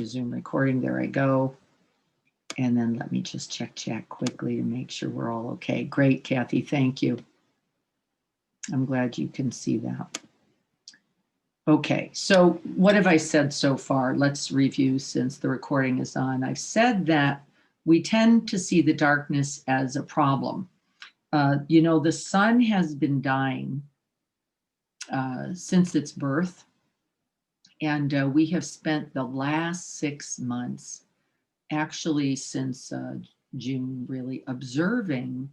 Zoom recording. There I go. And then let me just check chat quickly to make sure we're all okay. Great, Kathy, thank you. I'm glad you can see that. Okay, so what have I said so far? Let's review since the recording is on. I've said that we tend to see the darkness as a problem. You know, the sun has been dying since its birth. And we have spent the last 6 months, actually since June, really observing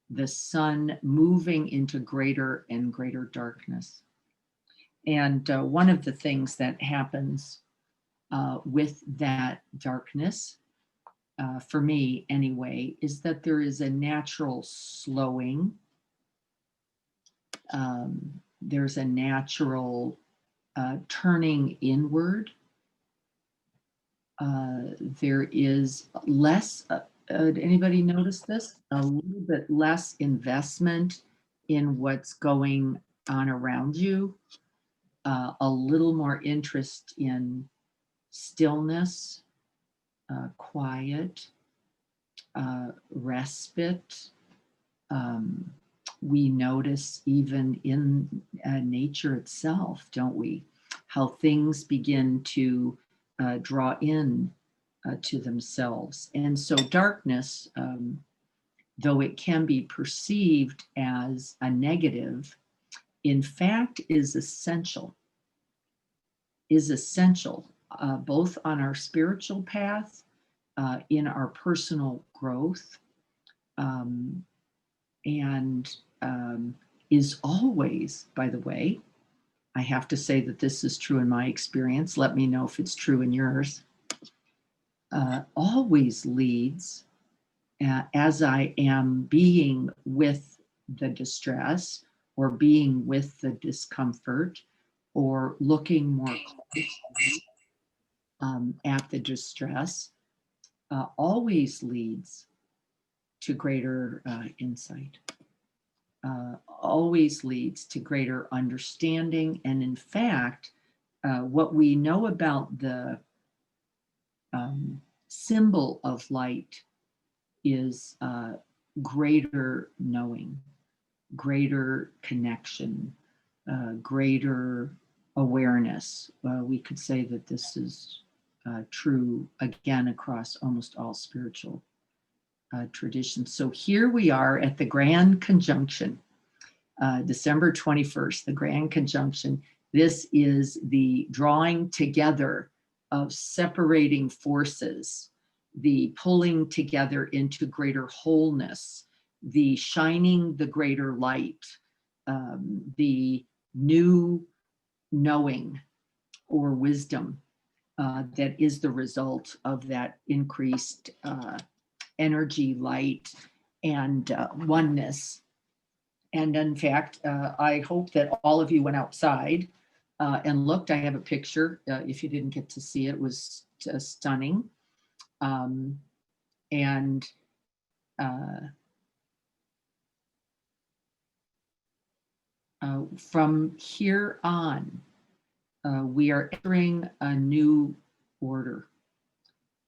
the sun moving into greater and greater darkness. And one of the things that happens with that darkness, for me anyway, is that there is a natural slowing. There's a natural turning inward. There is less, anybody notice this? A little bit less investment in what's going on around you. A little more interest in stillness, quiet, respite. We notice even in nature itself, don't we? How things begin to draw in to themselves. And so darkness, though it can be perceived as a negative, in fact is essential both on our spiritual path, in our personal growth, and is always, by the way, I have to say that this is true in my experience, let me know if it's true in yours, always leads, as I am being with the distress or being with the discomfort or looking more closely at the distress, always leads to greater insight, always leads to greater understanding. And in fact, what we know about the symbol of light is greater knowing, greater connection, greater awareness. We could say that this is true again across almost all spiritual traditions. So here we are at the Grand Conjunction, December 21st, the Grand Conjunction. This is the drawing together of separating forces, the pulling together into greater wholeness, the shining the greater light, the new knowing or wisdom that is the result of that increased energy, light, and oneness. And in fact, I hope that all of you went outside and looked. I have a picture. If you didn't get to see it, it was stunning. And from here on, we are entering a new order,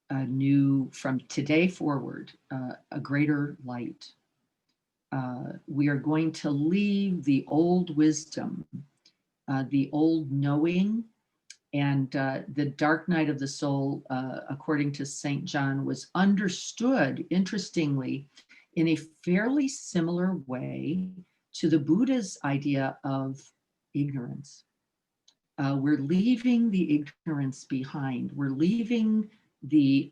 from today forward, a greater light. We are going to leave the old wisdom, the old knowing, and the dark night of the soul, according to St. John, was understood, interestingly, in a fairly similar way to the Buddha's idea of ignorance. We're leaving the ignorance behind. We're leaving the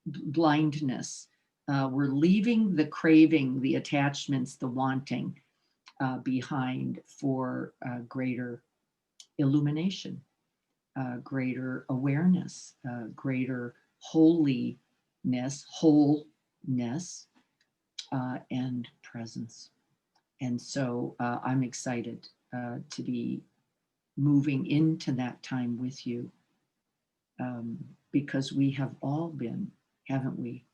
blindness. We're leaving the craving, the attachments, the wanting behind for greater illumination, greater awareness, greater wholeness, and presence. And so I'm excited to be moving into that time with you, because we have all been, haven't we,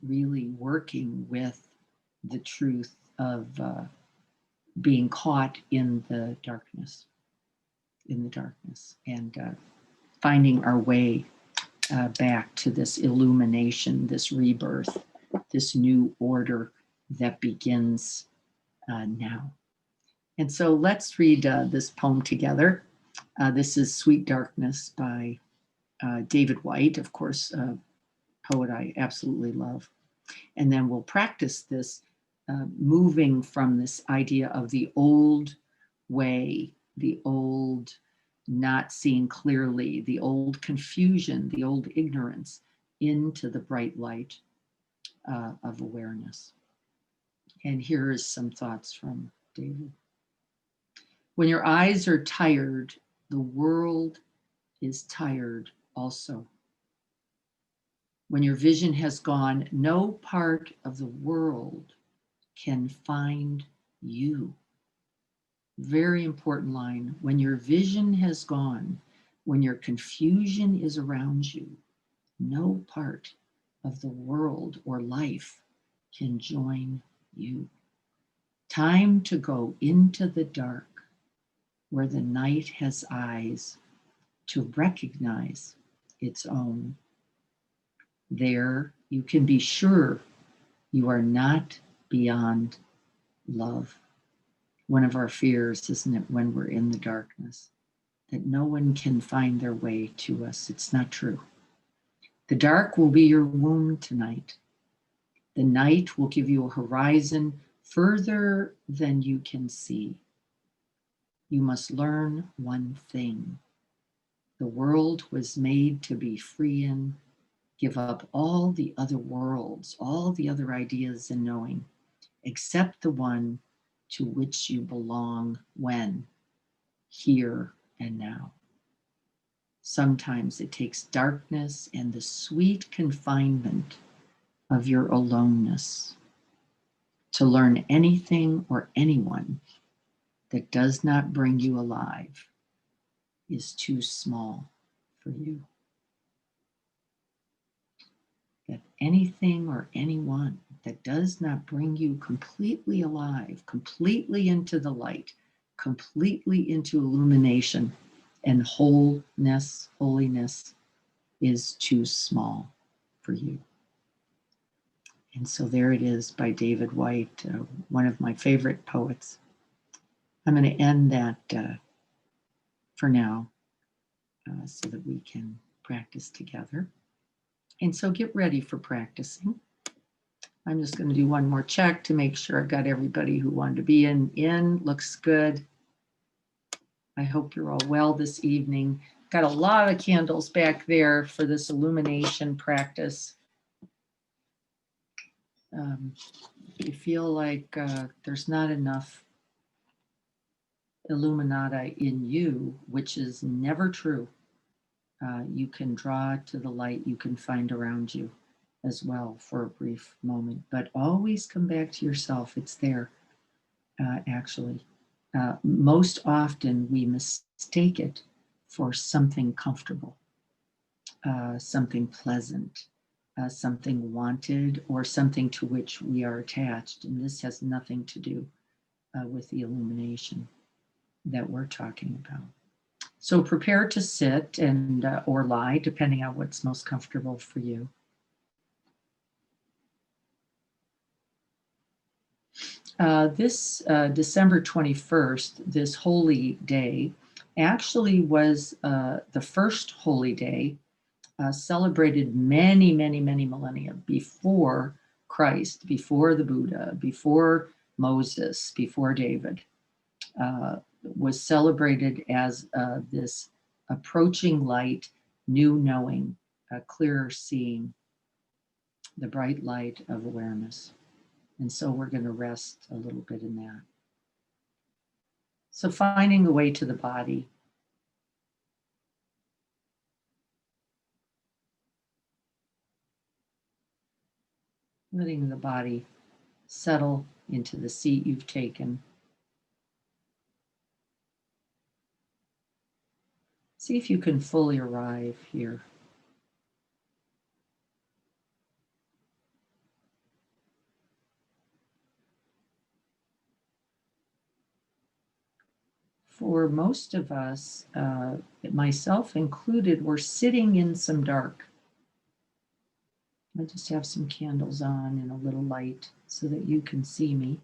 really working with the truth of being caught in the darkness, And finding our way back to this illumination, this rebirth, this new order that begins now. And so let's read this poem together. This is Sweet Darkness by David Whyte, of course, a poet I absolutely love. And then we'll practice this, moving from this idea of the old way, the old not seeing clearly, the old confusion, the old ignorance, into the bright light of awareness. And here is some thoughts from David. When your eyes are tired, the world is tired also. When your vision has gone, no part of the world can find you. Very important line. When your vision has gone, when your confusion is around you, no part of the world or life can join you. Time to go into the dark where the night has eyes to recognize its own. There you can be sure you are not beyond love. One of our fears, isn't it, when we're in the darkness, that no one can find their way to us. It's not true. The dark will be your womb tonight. The night will give you a horizon further than you can see. You must learn one thing. The world was made to be free in. Give up all the other worlds, all the other ideas and knowing, except the one to which you belong when, here and now. Sometimes it takes darkness and the sweet confinement of your aloneness to learn anything or anyone that does not bring you alive is too small for you. That anything or anyone that does not bring you completely alive, completely into the light, completely into illumination and wholeness, holiness, is too small for you. And so there it is by David Whyte, one of my favorite poets. I'm going to end that for now so that we can practice together. And so get ready for practicing. I'm just going to do one more check to make sure I've got everybody who wanted to be in. Looks good. I hope you're all well this evening. Got a lot of candles back there for this illumination practice. You feel like there's not enough Illuminata in you, which is never true. You can draw to the light you can find around you as well for a brief moment, but always come back to yourself. It's there, actually. Most often we mistake it for something comfortable, something pleasant, something wanted, or something to which we are attached. And this has nothing to do with the illumination that we're talking about. So prepare to sit and or lie, depending on what's most comfortable for you. This December 21st, this holy day, actually was the first holy day celebrated many, many, many millennia before Christ, before the Buddha, before Moses, before David. Was celebrated as this approaching light, new knowing, clearer seeing, the bright light of awareness. And so we're going to rest a little bit in that. So finding the way to the body. Letting the body settle into the seat you've taken. See if you can fully arrive here. for most of us, myself included, we're sitting in some dark. I just have some candles on and a little light so that you can see me.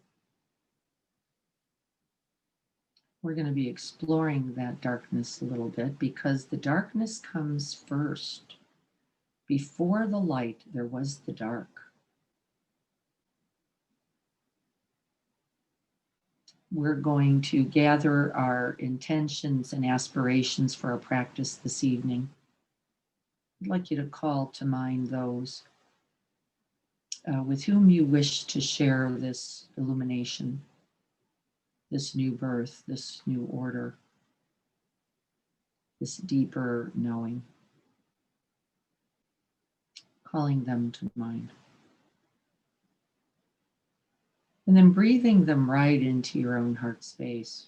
We're going to be exploring that darkness a little bit because the darkness comes first. Before the light, there was the dark. We're going to gather our intentions and aspirations for our practice this evening. I'd like you to call to mind those with whom you wish to share this illumination, this new birth, this new order, this deeper knowing. Calling them to mind. And then breathing them right into your own heart space.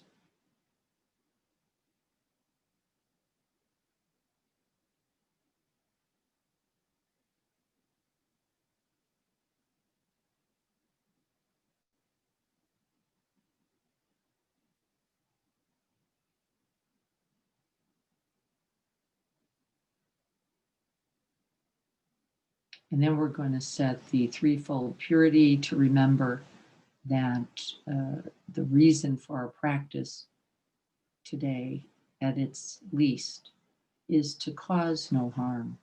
And then we're going to set the threefold purity to remember that the reason for our practice today, at its least, is to cause no harm.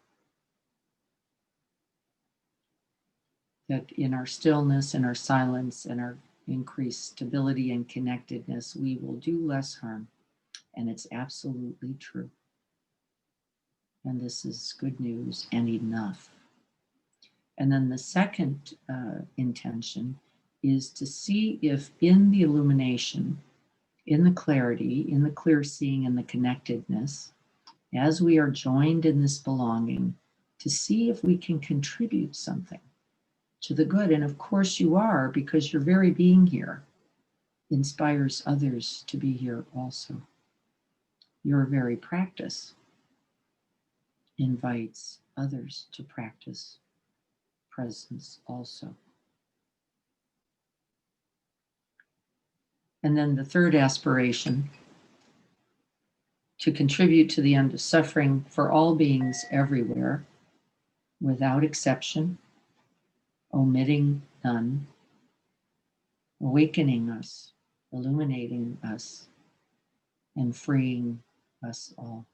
That in our stillness and our silence and our increased stability and connectedness, we will do less harm. And it's absolutely true. And this is good news and enough. And then the second intention is to see if in the illumination, in the clarity, in the clear seeing and the connectedness, as we are joined in this belonging, to see if we can contribute something to the good. And of course you are, because your very being here inspires others to be here also. Your very practice invites others to practice presence also. And then the third aspiration, to contribute to the end of suffering for all beings everywhere, without exception, omitting none, awakening us, illuminating us, and freeing us all.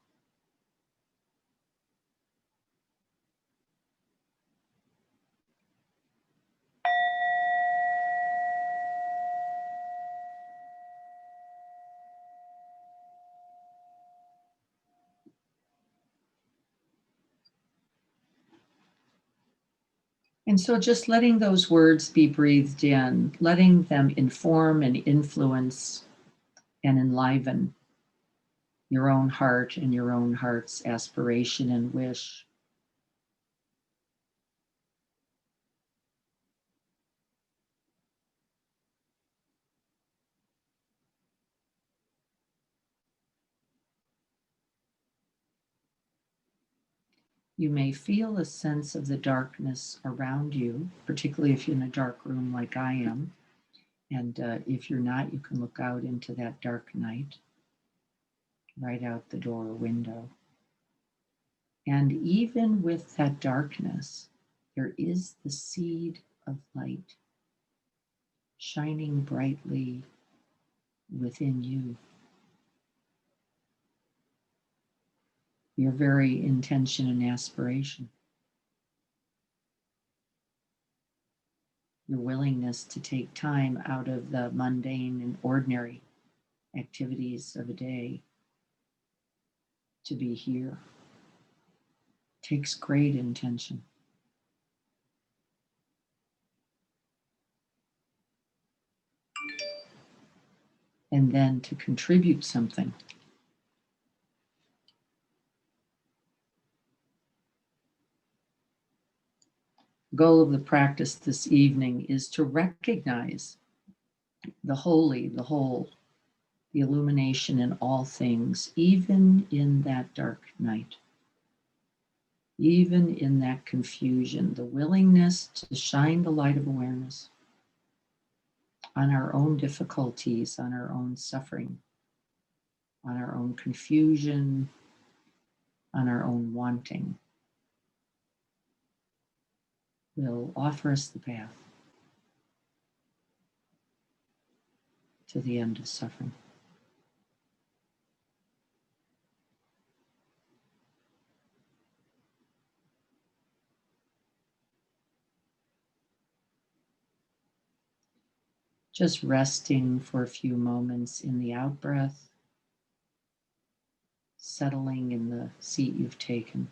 And so just letting those words be breathed in, letting them inform and influence and enliven your own heart and your own heart's aspiration and wish. You may feel a sense of the darkness around you, particularly if you're in a dark room like I am. And if you're not, you can look out into that dark night, right out the door or window. And even with that darkness, there is the seed of light shining brightly within you. Your very intention and aspiration. Your willingness to take time out of the mundane and ordinary activities of a day to be here takes great intention. And then to contribute something. The goal of the practice this evening is to recognize the holy, the whole, the illumination in all things, even in that dark night, even in that confusion, the willingness to shine the light of awareness on our own difficulties, on our own suffering, on our own confusion, on our own wanting, will offer us the path to the end of suffering. Just resting for a few moments in the out breath, settling in the seat you've taken.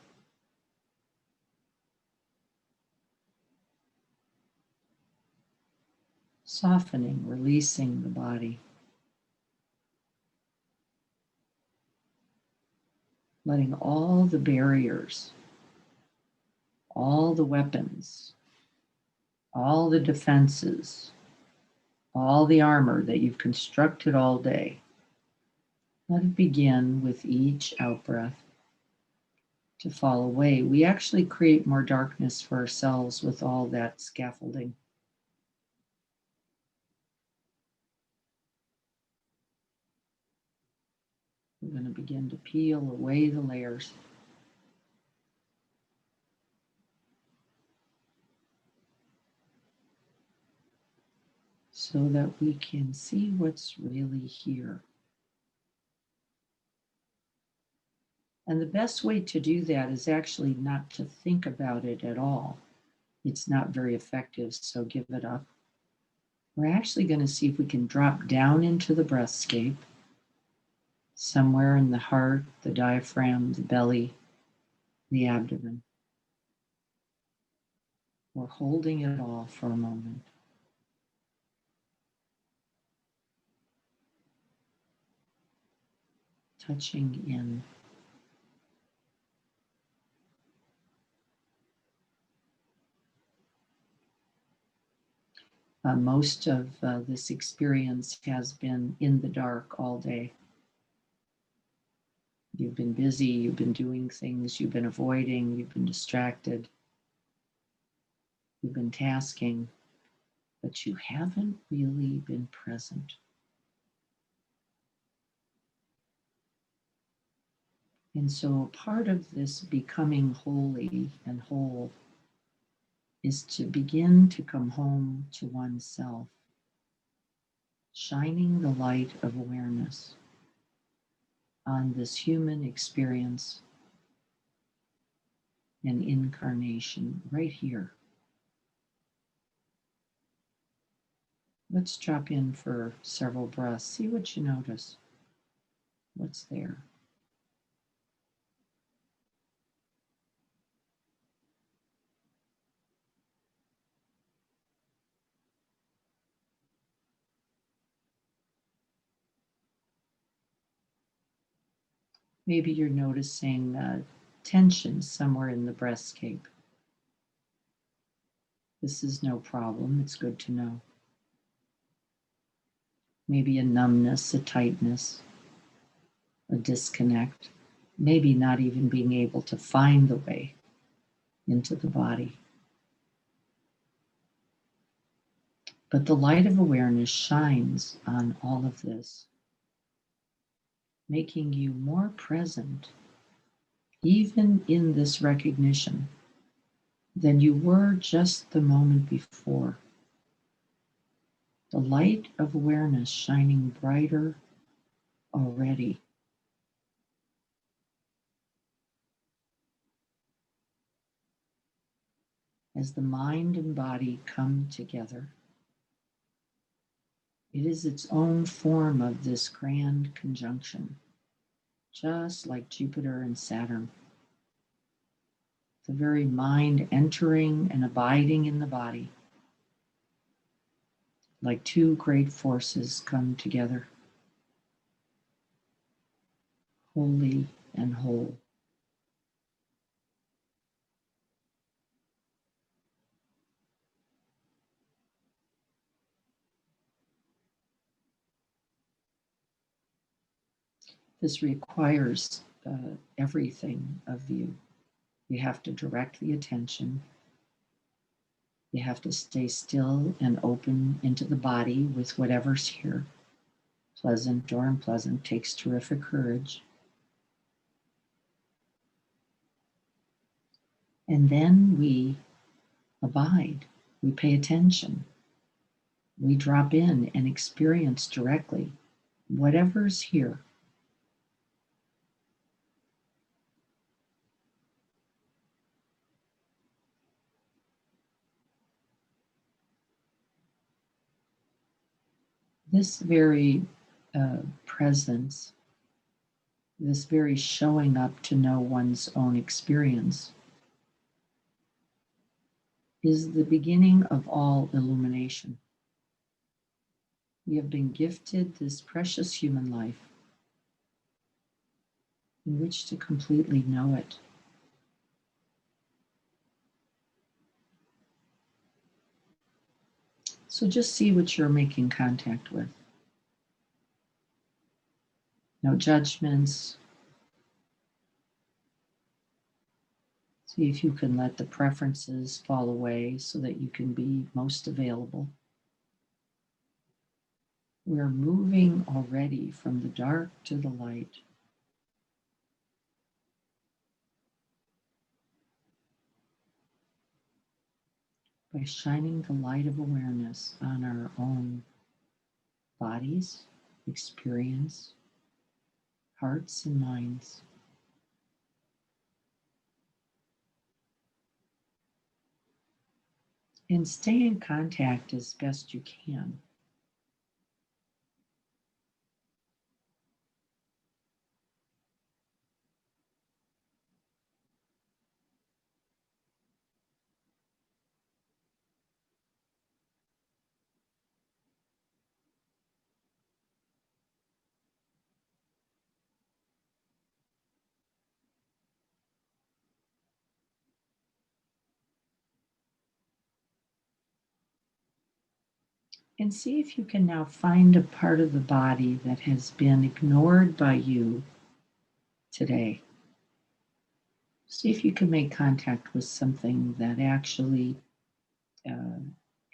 Softening, releasing the body. Letting all the barriers, all the weapons, all the defenses, all the armor that you've constructed all day, let it begin with each out breath to fall away. We actually create more darkness for ourselves with all that scaffolding. We're going to begin to peel away the layers. So that we can see what's really here. And the best way to do that is actually not to think about it at all. It's not very effective, so give it up. We're actually going to see if we can drop down into the breathscape, somewhere in the heart, the diaphragm, the belly, the abdomen. We're holding it all for a moment. Touching in. Most of this experience has been in the dark all day. You've been busy, you've been doing things, you've been avoiding, you've been distracted, you've been tasking, but you haven't really been present. And so part of this becoming holy and whole is to begin to come home to oneself, shining the light of awareness on this human experience and incarnation right here. Let's drop in for several breaths. See what you notice. What's there? Maybe you're noticing tension somewhere in the breastscape. This is no problem. It's good to know. Maybe a numbness, a tightness, a disconnect. Maybe not even being able to find the way into the body. But the light of awareness shines on all of this, making you more present, even in this recognition, than you were just the moment before. The light of awareness shining brighter already. As the mind and body come together, it is its own form of this grand conjunction, just like Jupiter and Saturn. The very mind entering and abiding in the body, like two great forces come together, holy and whole. This requires everything of you. You have to direct the attention. You have to stay still and open into the body with whatever's here. pleasant or unpleasant, takes terrific courage. And then we abide, we pay attention, we drop in and experience directly whatever's here. This very presence, this very showing up to know one's own experience, is the beginning of all illumination. We have been gifted this precious human life in which to completely know it. So just see what you're making contact with. No judgments. See if you can let the preferences fall away so that you can be most available. We're moving already from the dark to the light. By shining the light of awareness on our own bodies, experience, hearts, and minds. And stay in contact as best you can. And see if you can now find a part of the body that has been ignored by you today. See if you can make contact with something that actually uh,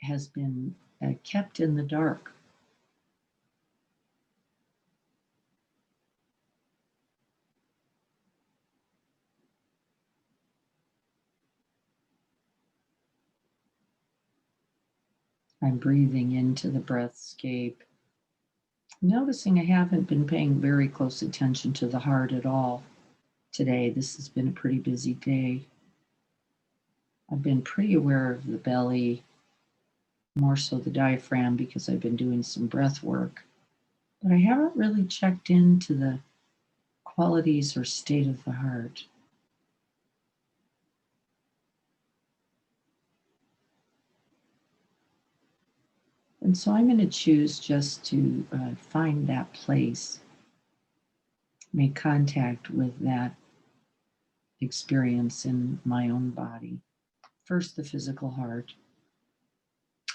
has been kept in the dark. I'm breathing into the breathscape, noticing I haven't been paying very close attention to the heart at all today. This has been a pretty busy day. I've been pretty aware of the belly, more so the diaphragm, because I've been doing some breath work. But I haven't really checked into the qualities or state of the heart. And so I'm going to choose just to find that place, make contact with that experience in my own body. First, the physical heart.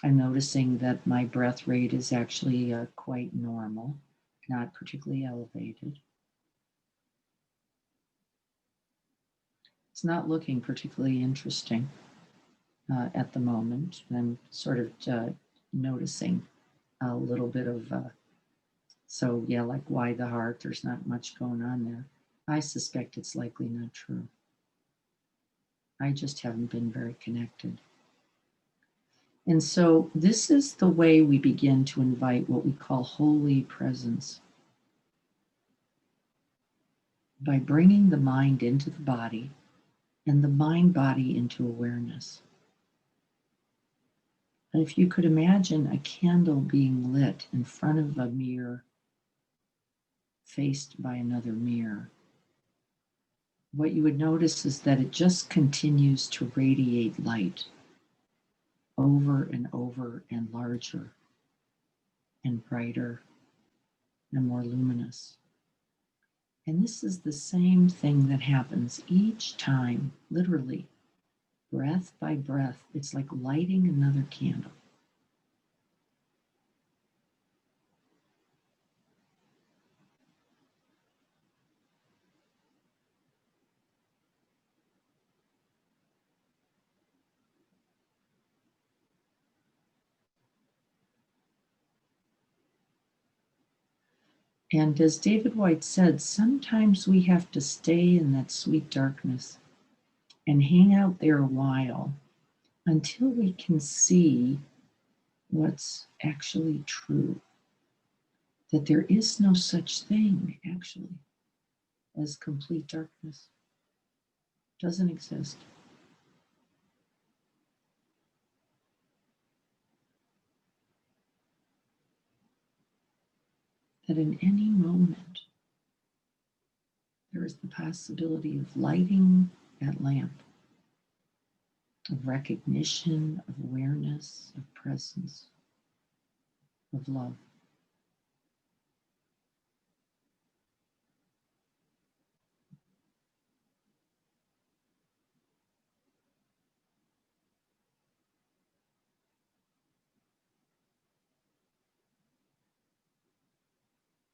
I'm noticing that my breath rate is actually quite normal, not particularly elevated. It's not looking particularly interesting at the moment. I'm sort of noticing a little bit of, so yeah, like why the heart? There's not much going on there. I suspect it's likely not true. I just haven't been very connected. And so this is the way we begin to invite what we call holy presence. By bringing the mind into the body and the mind body into awareness. And if you could imagine a candle being lit in front of a mirror faced by another mirror, what you would notice is that it just continues to radiate light over and over and larger and brighter and more luminous. And this is the same thing that happens each time, literally, breath by breath. It's like lighting another candle. And as David White said, sometimes we have to stay in that sweet darkness and hang out there a while until we can see what's actually true. That there is no such thing, actually, as complete darkness. It doesn't exist. That in any moment, there is the possibility of lighting that lamp, of recognition, of awareness, of presence, of love.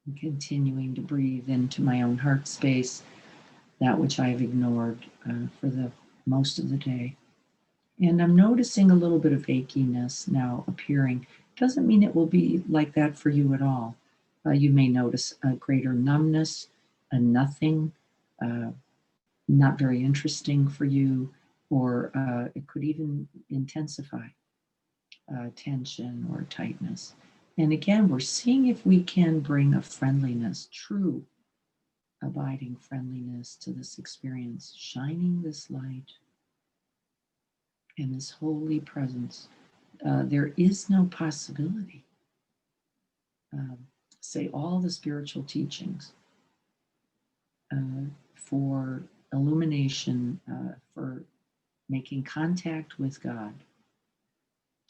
And continuing to breathe into my own heart space, that which I have ignored for the most of the day. And I'm noticing a little bit of achiness now appearing. Doesn't mean it will be like that for you at all. You may notice a greater numbness, a nothing, uh, not very interesting for you, or it could even intensify tension or tightness. And again, we're seeing if we can bring a friendliness, true abiding friendliness to this experience, shining this light and this holy presence. There is no possibility. Um, say all the spiritual teachings for illumination, for making contact with God,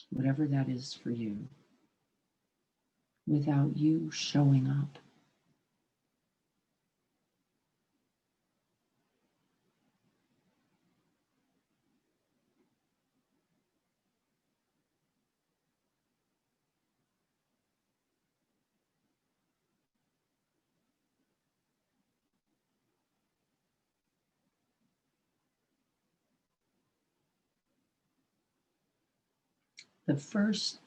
whatever that is for you, without you showing up. The first,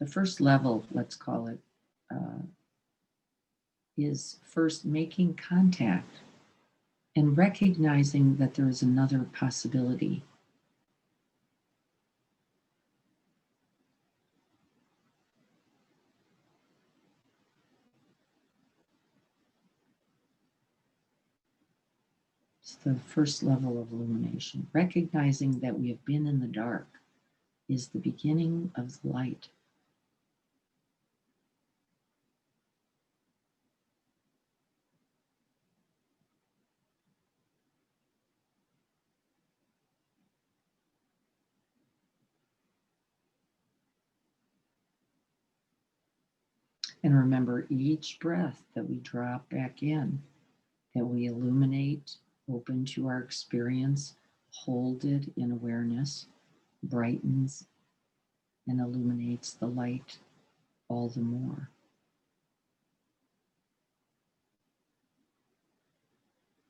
the first level, let's call it, uh, is first making contact and recognizing that there is another possibility. It's the first level of illumination. Recognizing that we have been in the dark is the beginning of the light. And remember, each breath that we drop back in, that we illuminate, open to our experience, hold it in awareness, brightens and illuminates the light all the more.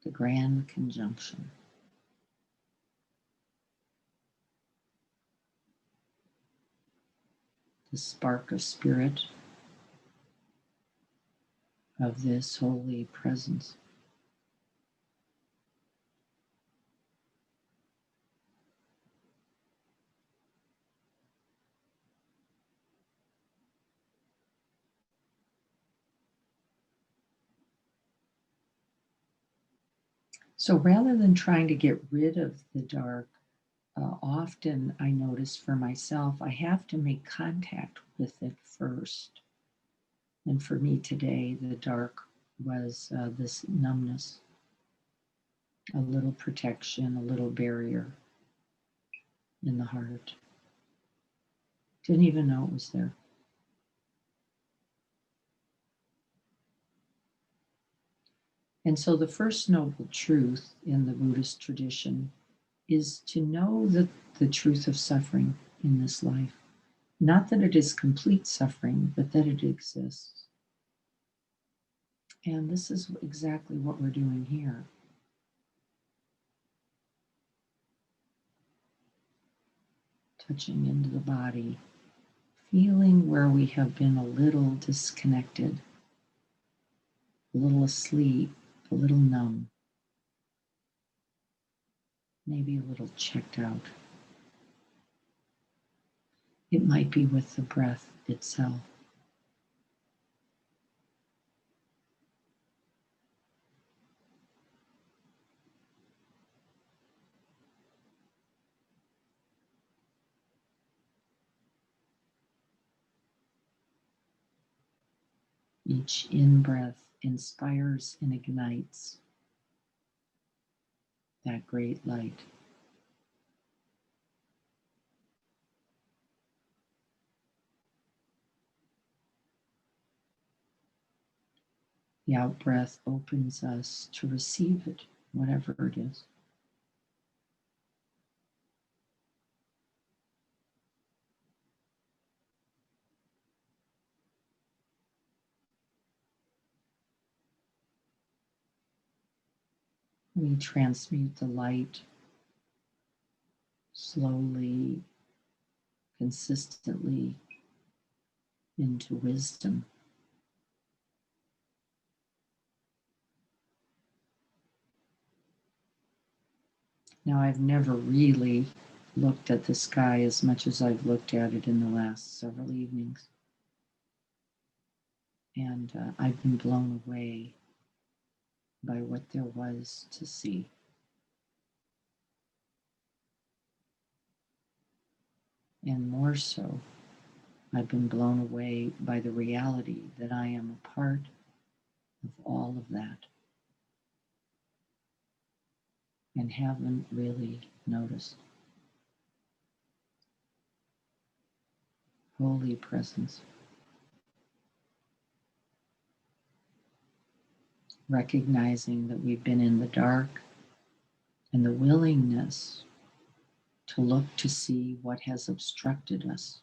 The grand conjunction. The spark of spirit of this holy presence. So rather than trying to get rid of the dark, often I notice for myself, I have to make contact with it first. And for me today, the dark was this numbness, a little protection, a little barrier in the heart. Didn't even know it was there. And so the first noble truth in the Buddhist tradition is to know that the truth of suffering in this life. Not that it is complete suffering, but that it exists. And this is exactly what we're doing here. Touching into the body, Feeling where we have been a little disconnected, a little asleep, a little numb, maybe a little checked out. It might be with the breath itself. Each in-breath inspires and ignites that great light. The out-breath opens us to receive it, whatever it is. We transmute the light slowly, consistently into wisdom. Now, I've never really looked at the sky as much as I've looked at it in the last several evenings. And I've been blown away by what there was to see. And more so, I've been blown away by the reality that I am a part of all of that and haven't really noticed. Holy presence. Recognizing that we've been in the dark and the willingness to look to see what has obstructed us,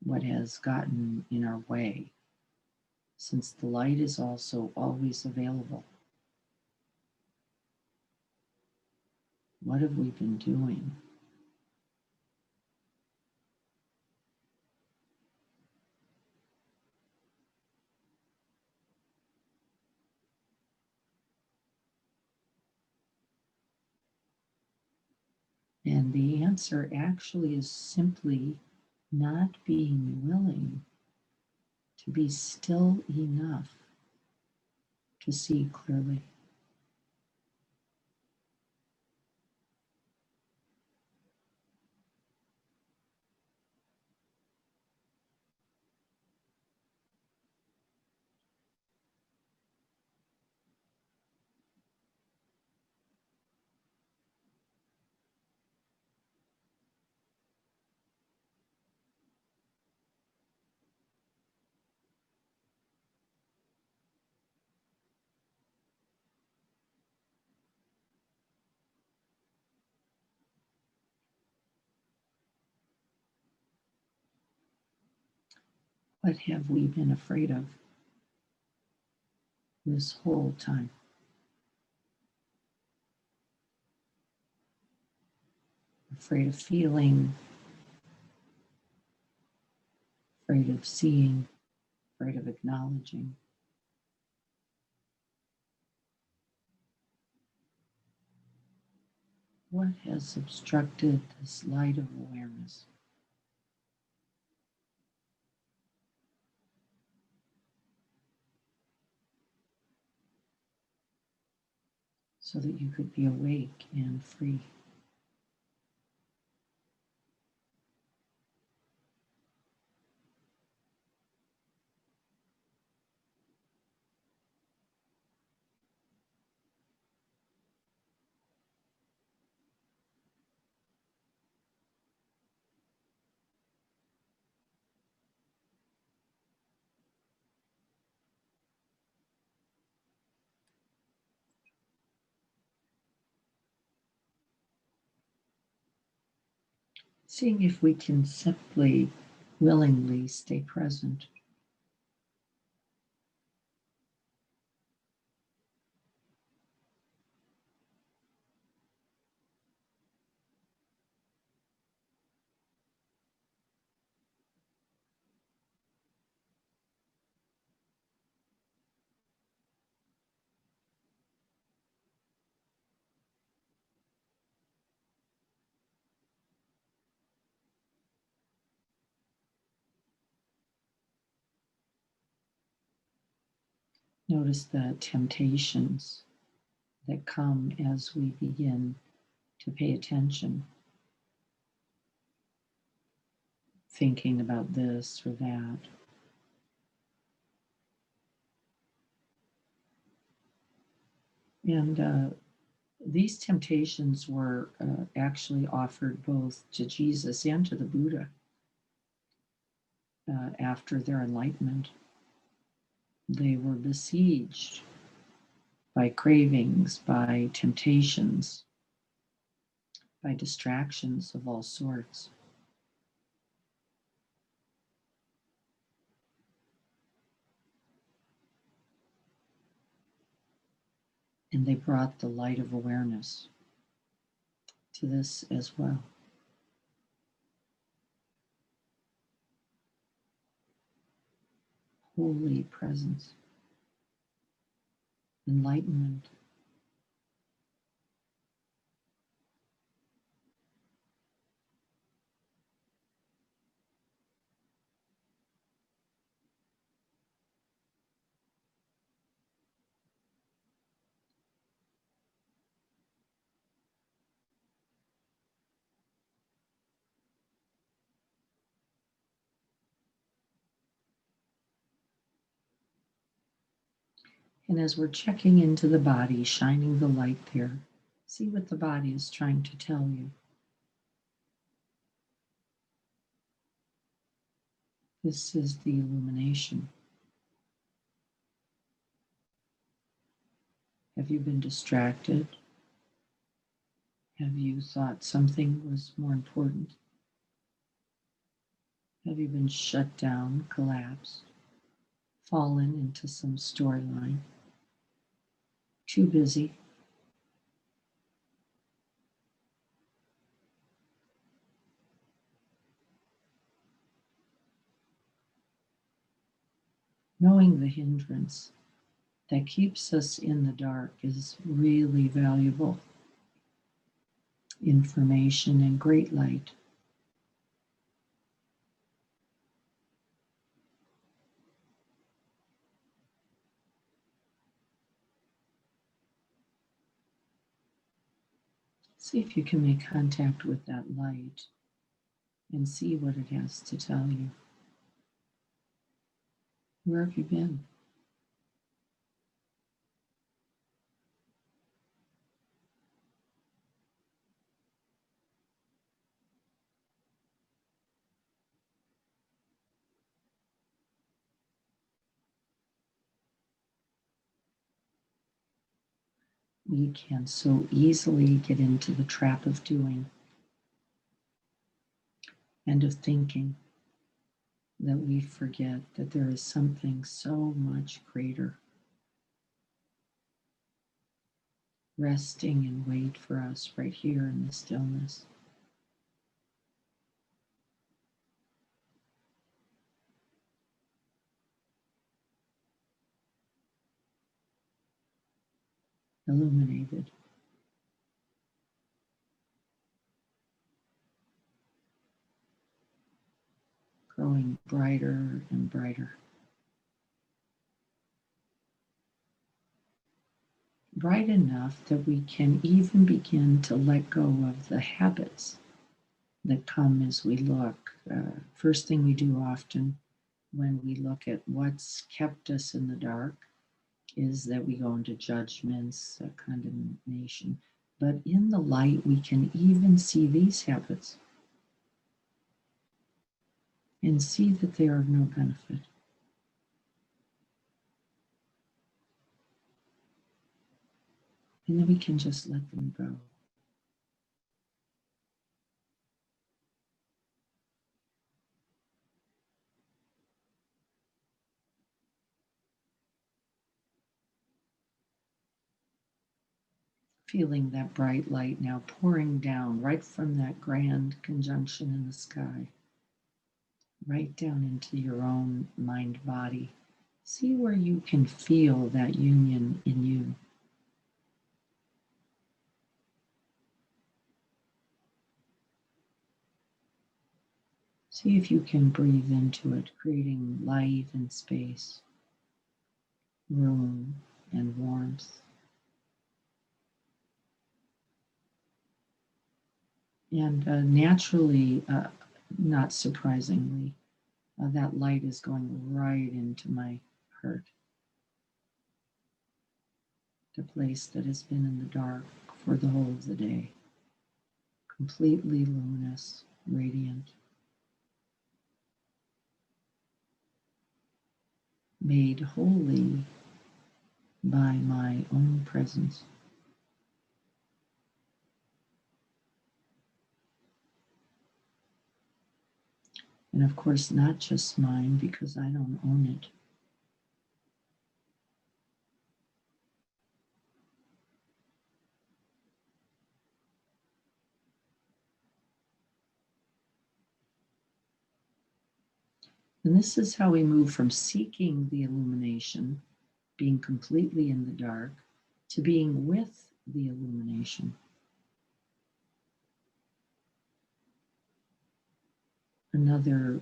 what has gotten in our way, since the light is also always available. What have we been doing? And the answer actually is simply not being willing to be still enough to see clearly. What have we been afraid of this whole time? Afraid of feeling, afraid of seeing, afraid of acknowledging. What has obstructed this light of awareness? So that you could be awake and free. Seeing if we can simply, willingly stay present. Notice the temptations that come as we begin to pay attention, thinking about this or that. And these temptations were actually offered both to Jesus and to the Buddha after their enlightenment. They were besieged by cravings, by temptations, by distractions of all sorts. And they brought the light of awareness to this as well. Holy presence, enlightenment. And as we're checking into the body, shining the light there, see what the body is trying to tell you. This is the illumination. Have you been distracted? Have you thought something was more important? Have you been shut down, collapsed, fallen into some storyline? Too busy? Knowing the hindrance that keeps us in the dark is really valuable information and great light. See if you can make contact with that light and see what it has to tell you. Where have you been? We can so easily get into the trap of doing and of thinking that we forget that there is something so much greater resting in wait for us right here in the stillness. Illuminated. Growing brighter and brighter. Bright enough that we can even begin to let go of the habits that come as we look. First thing we do often when we look at what's kept us in the dark is that we go into judgments, condemnation. But in the light, we can even see these habits and see that they are of no benefit. And then we can just let them go. Feeling that bright light now pouring down right from that grand conjunction in the sky, right down into your own mind body. See where you can feel that union in you. See if you can breathe into it, creating light and space. room and warmth. And naturally, not surprisingly, that light is going right into my heart, the place that has been in the dark for the whole of the day, completely luminous, radiant, made holy by my own presence. And of course, not just mine, because I don't own it. And this is how we move from seeking the illumination, being completely in the dark, to being with the illumination. Another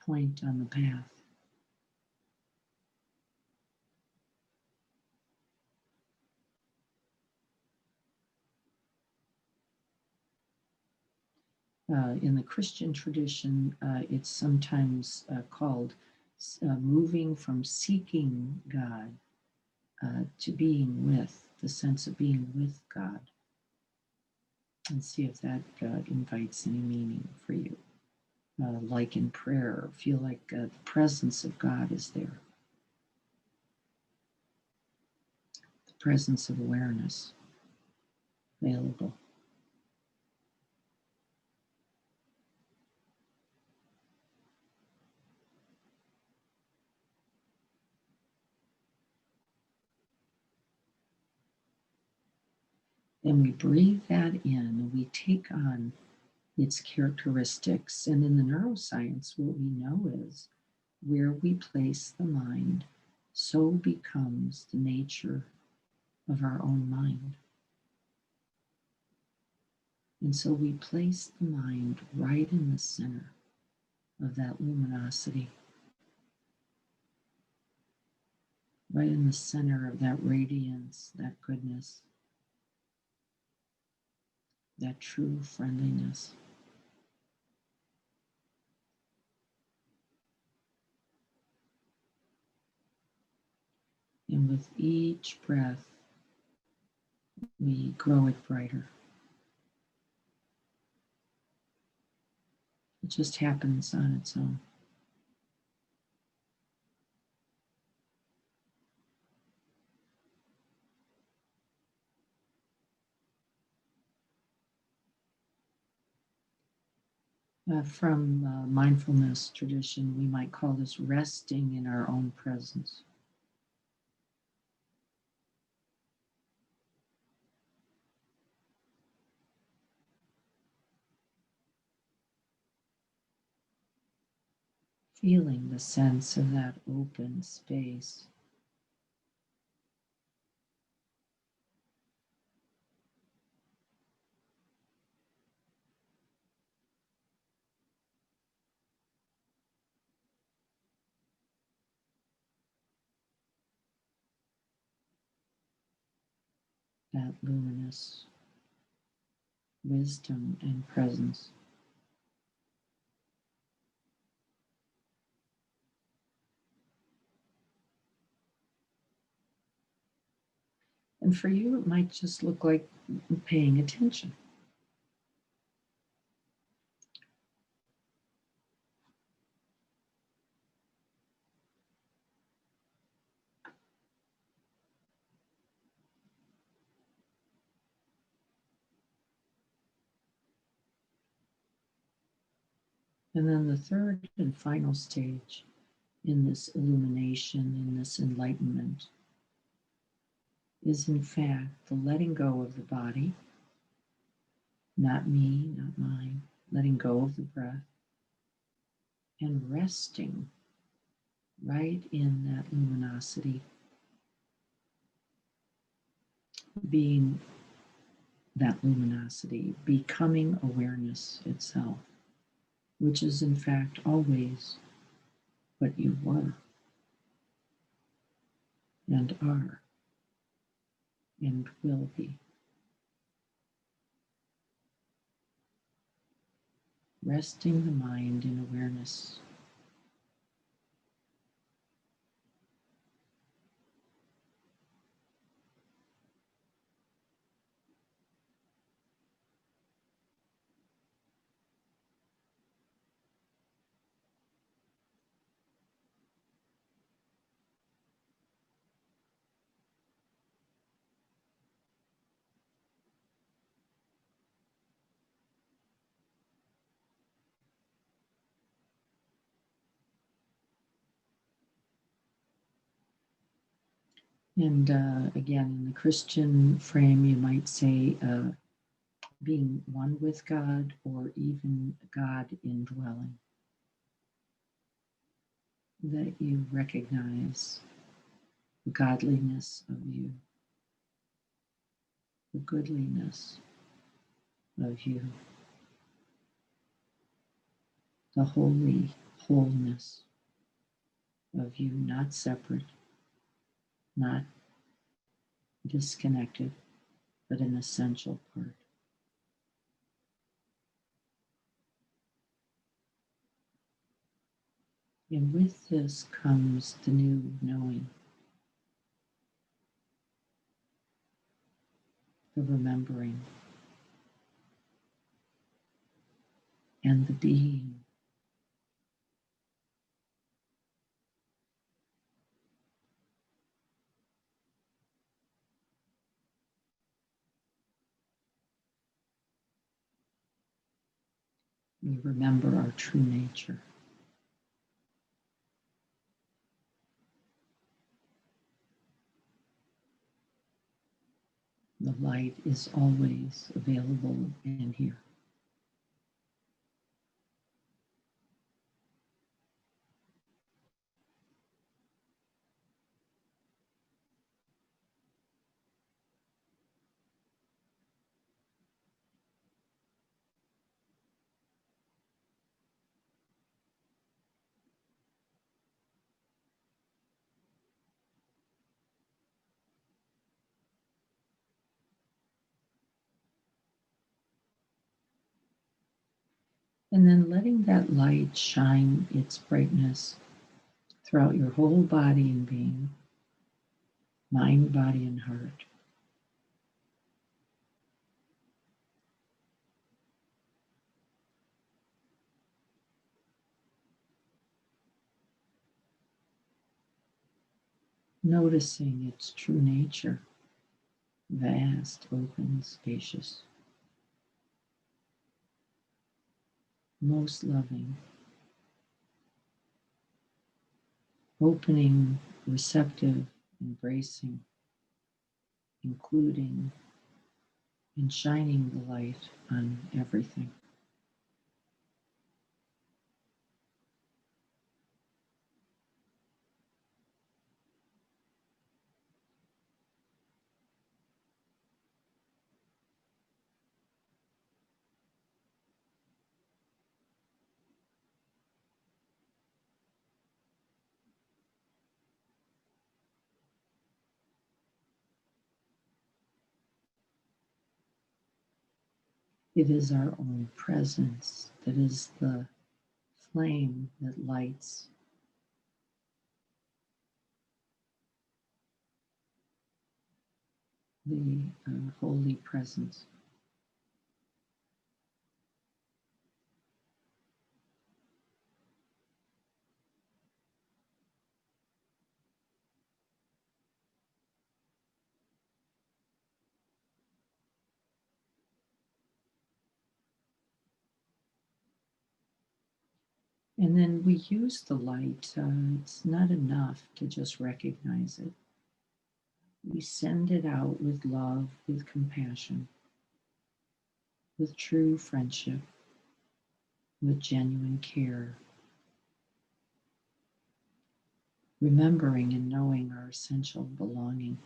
point on the path. In the Christian tradition, it's sometimes called moving from seeking God to being with, the sense of being with God. And see if that invites any meaning for you. Like in prayer, feel like the presence of God is there. The presence of awareness available. Then we breathe that in and we take on its characteristics. And in the neuroscience, what we know is where we place the mind, so becomes the nature of our own mind. And so we place the mind right in the center of that luminosity, right in the center of that radiance, that goodness, that true friendliness. And with each breath, we grow it brighter. It just happens on its own. From mindfulness tradition, we might call this resting in our own presence. Feeling the sense of that open space. That luminous wisdom and presence. And for you, it might just look like paying attention. And then the third and final stage in this illumination, in this enlightenment, is in fact the letting go of the body, not me, not mine, letting go of the breath, and resting right in that luminosity, being that luminosity, becoming awareness itself, which is in fact always what you were. and are and will be. Resting the mind in awareness. And again, in the Christian frame, you might say being one with God or even God indwelling. That you recognize the godliness of you, the goodliness of you, the holy wholeness of you, not separate, not disconnected, but an essential part. And with this comes the new knowing, the remembering, and the being. We remember our true nature. The light is always available and here. And then letting that light shine its brightness throughout your whole body and being, mind, body, and heart. Noticing its true nature, vast, open, spacious, most loving, opening, receptive, embracing, including, and shining the light on everything. It is our own presence that is the flame that lights the holy presence. And then we use the light. It's not enough to just recognize it. We send it out with love, with compassion, with true friendship, with genuine care, remembering and knowing our essential belonging.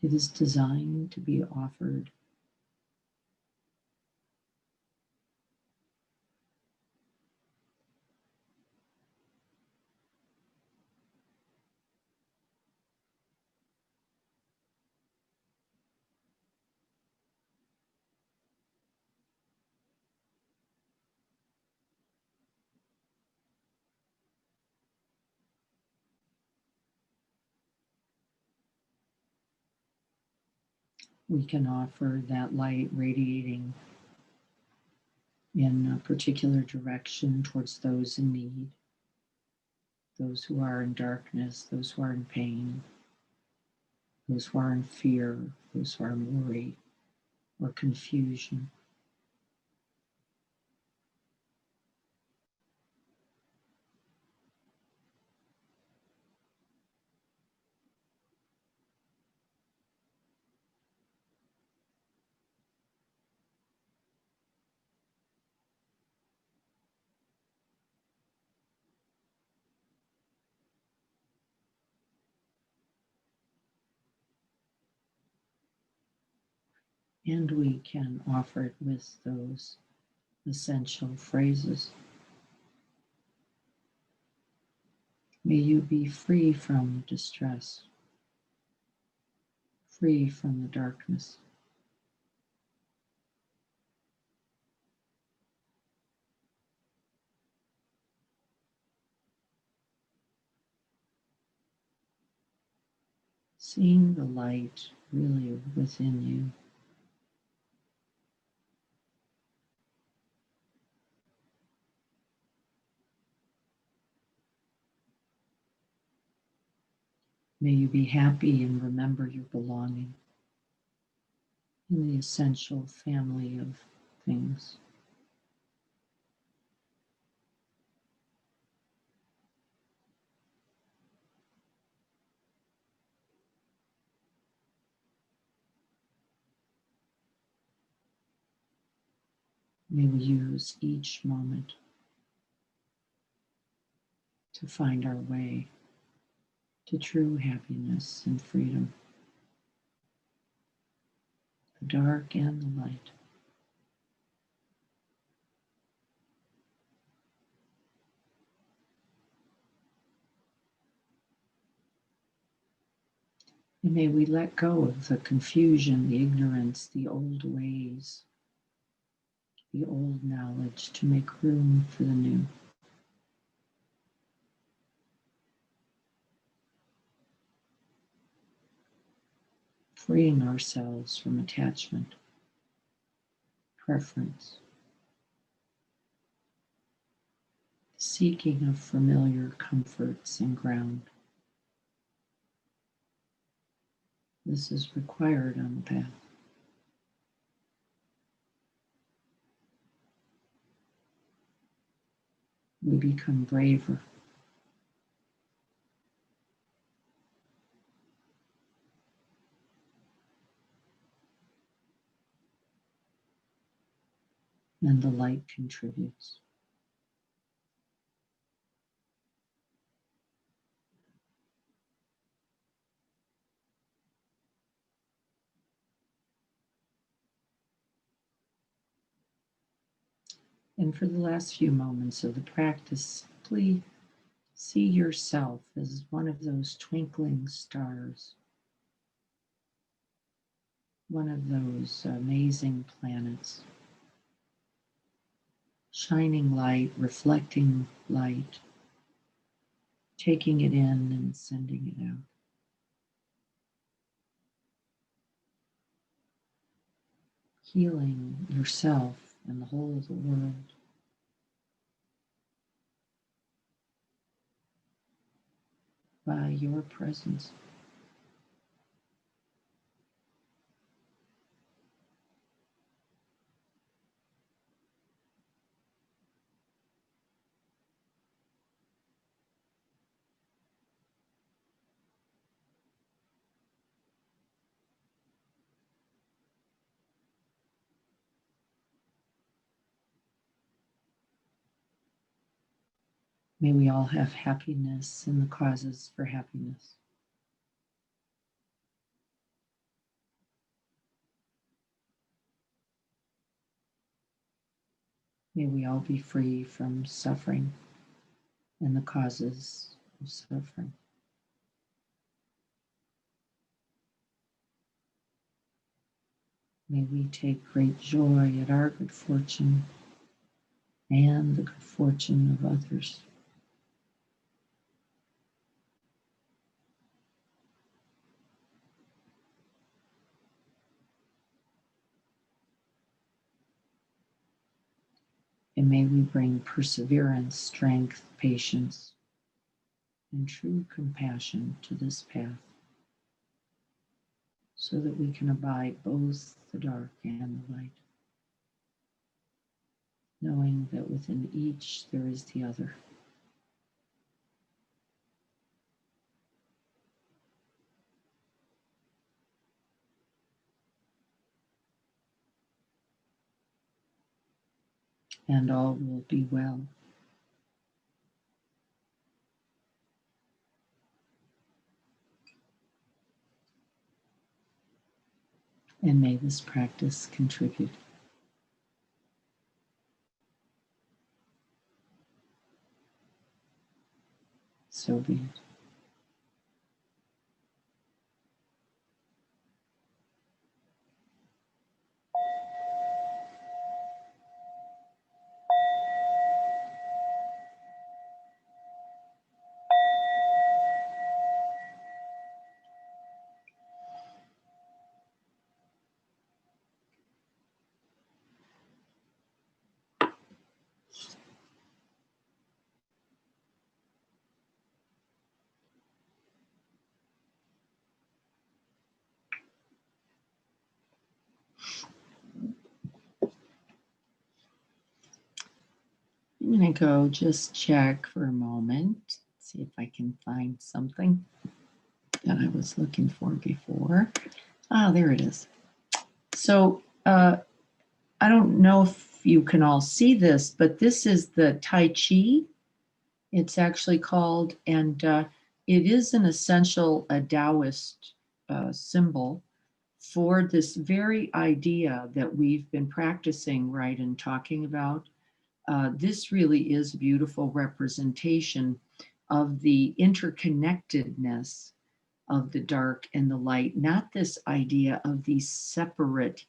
It is designed to be offered We can offer that light radiating in a particular direction towards those in need, those who are in darkness, those who are in pain, those who are in fear, those who are in worry or confusion. And we can offer it with those essential phrases. May you be free from distress, free from the darkness. Seeing the light really within you. May you be happy and remember your belonging in the essential family of things. May we use each moment to find our way to true happiness and freedom, the dark and the light. And may we let go of the confusion, the ignorance, the old ways, the old knowledge to make room for the new. Freeing ourselves from attachment, preference, seeking of familiar comforts and ground. This is required on the path. We become braver. And the light contributes. And for the last few moments of the practice, simply see yourself as one of those twinkling stars, one of those amazing planets, shining light, reflecting light, taking it in and sending it out. Healing yourself and the whole of the world. By your presence. May we all have happiness and the causes for happiness. May we all be free from suffering and the causes of suffering. May we take great joy at our good fortune and the good fortune of others. bring perseverance, strength, patience, and true compassion to this path, so that we can abide both the dark and the light, knowing that within each there is the other. And all will be well. And may this practice contribute. So be it. I'm going to go just check for a moment, see if I can find something that I was looking for before. Ah, there it is. So I don't know if you can all see this, but this is the Tai Chi. It's actually called, and it is an essential Taoist symbol for this very idea that we've been practicing, right, and talking about. This really is a beautiful representation of the interconnectedness of the dark and the light, not this idea of these separate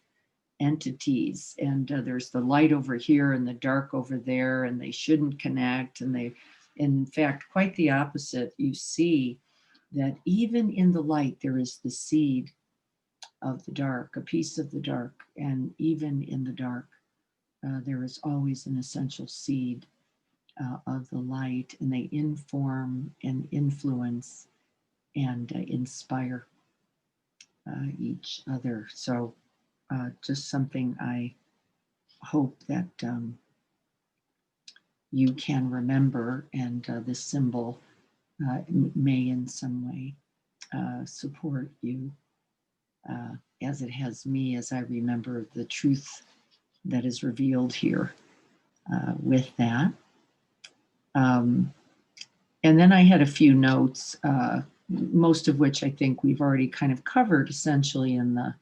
entities. And there's the light over here and the dark over there, and they shouldn't connect. And they, in fact, quite the opposite. You see that even in the light, there is the seed of the dark, a piece of the dark, and even in the dark, there is always an essential seed of the light, and they inform and influence and inspire each other. So just something I hope that you can remember, and this symbol may in some way support you as it has me, as I remember the truth that is revealed here with that. And then I had a few notes, most of which I think we've already kind of covered essentially in the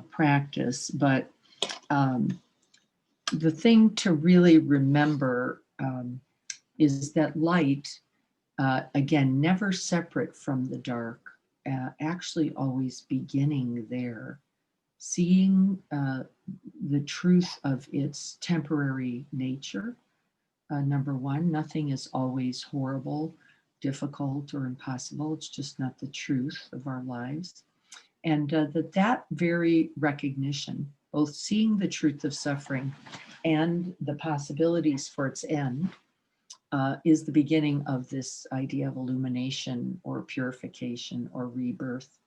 practice. But the thing to really remember is that light, again, never separate from the dark, actually always beginning there, seeing the truth of its temporary nature. Number one, nothing is always horrible, difficult, or impossible. It's just not the truth of our lives. And that very recognition, both seeing the truth of suffering and the possibilities for its end, is the beginning of this idea of illumination or purification or rebirth.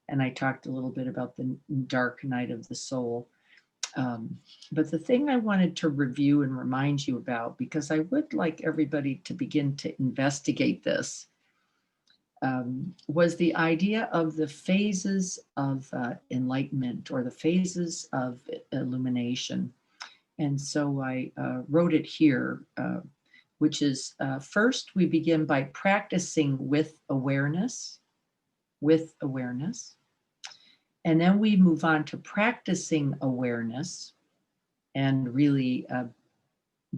And I talked a little bit about the dark night of the soul. But the thing I wanted to review and remind you about, because I would like everybody to begin to investigate this, was the idea of the phases of enlightenment, or the phases of illumination. And so I wrote it here, which is first we begin by practicing with awareness. And then we move on to practicing awareness and really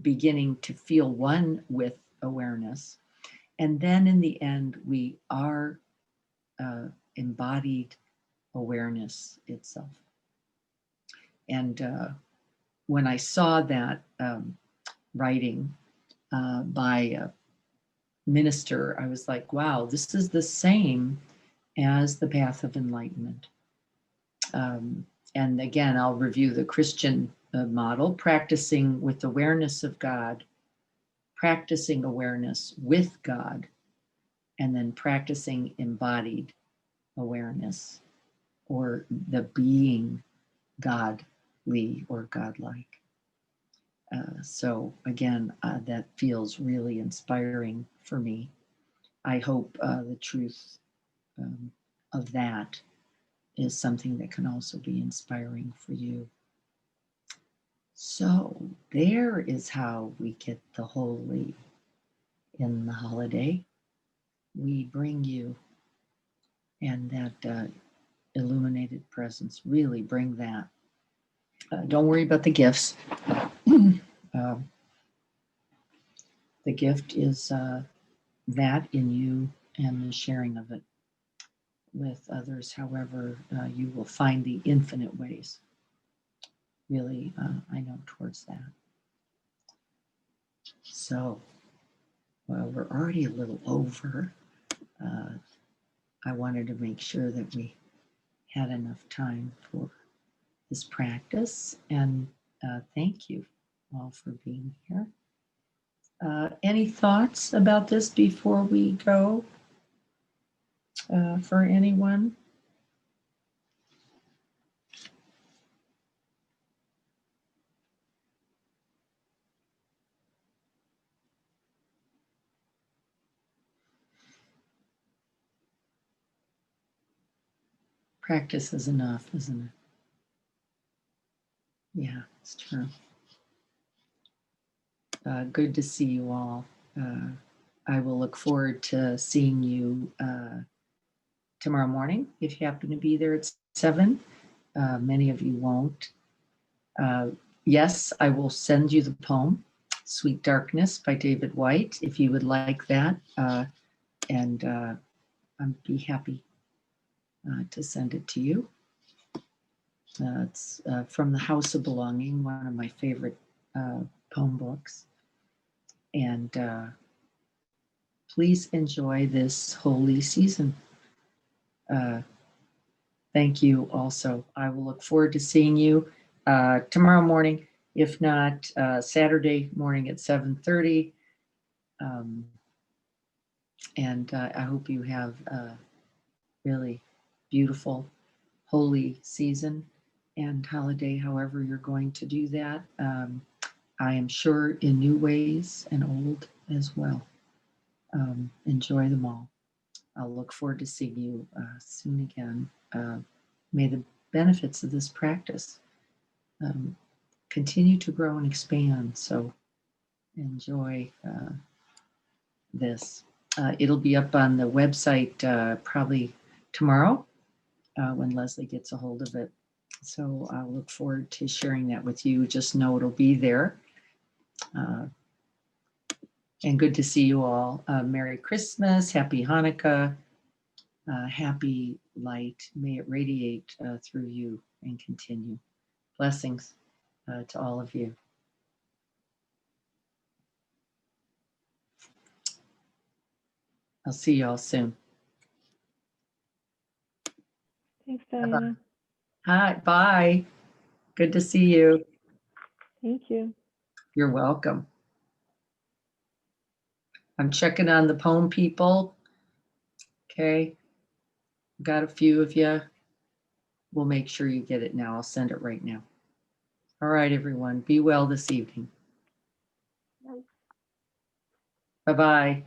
beginning to feel one with awareness. And then in the end, we are embodied awareness itself. And when I saw that writing by a minister, I was like, wow, this is the same as the path of enlightenment. And again, I'll review the Christian model, practicing with awareness of God, practicing awareness with God, and then practicing embodied awareness, or the being godly or godlike. So again, that feels really inspiring for me. I hope the truth of that is something that can also be inspiring for you. So there is how we get the holy in the holiday. We bring you, and that illuminated presence, really bring that. Don't worry about the gifts. The gift is that in you and the sharing of it with others. However, you will find the infinite ways. Really, I know towards that. So, well, we're already a little over. I wanted to make sure that we had enough time for this practice, and thank you all for being here. Any thoughts about this before we go for anyone? Practice is enough, isn't it? Yeah, it's true. Good to see you all. I will look forward to seeing you tomorrow morning if you happen to be there at 7. Many of you won't. Yes, I will send you the poem, Sweet Darkness by David White, if you would like that. And I'd be happy to send it to you. It's from the House of Belonging, one of my favorite poem books. And please enjoy this holy season. Thank you also. I will look forward to seeing you tomorrow morning, if not Saturday morning at 7:30. And I hope you have a really beautiful, holy season and holiday, however you're going to do that. I am sure in new ways and old as well. Enjoy them all. I'll look forward to seeing you soon again. May the benefits of this practice continue to grow and expand. So enjoy this. It'll be up on the website probably tomorrow when Leslie gets a hold of it. So I'll look forward to sharing that with you. Just know it'll be there. And good to see you all. Merry Christmas, Happy Hanukkah, happy light. May it radiate through you and continue. Blessings to all of you. I'll see you all soon. Thanks, Diana. Hi, bye. Good to see you. Thank you. You're welcome. I'm checking on the poem people. Okay. Got a few of you. We'll make sure you get it now. I'll send it right now. All right, everyone. Be well this evening. Bye-bye.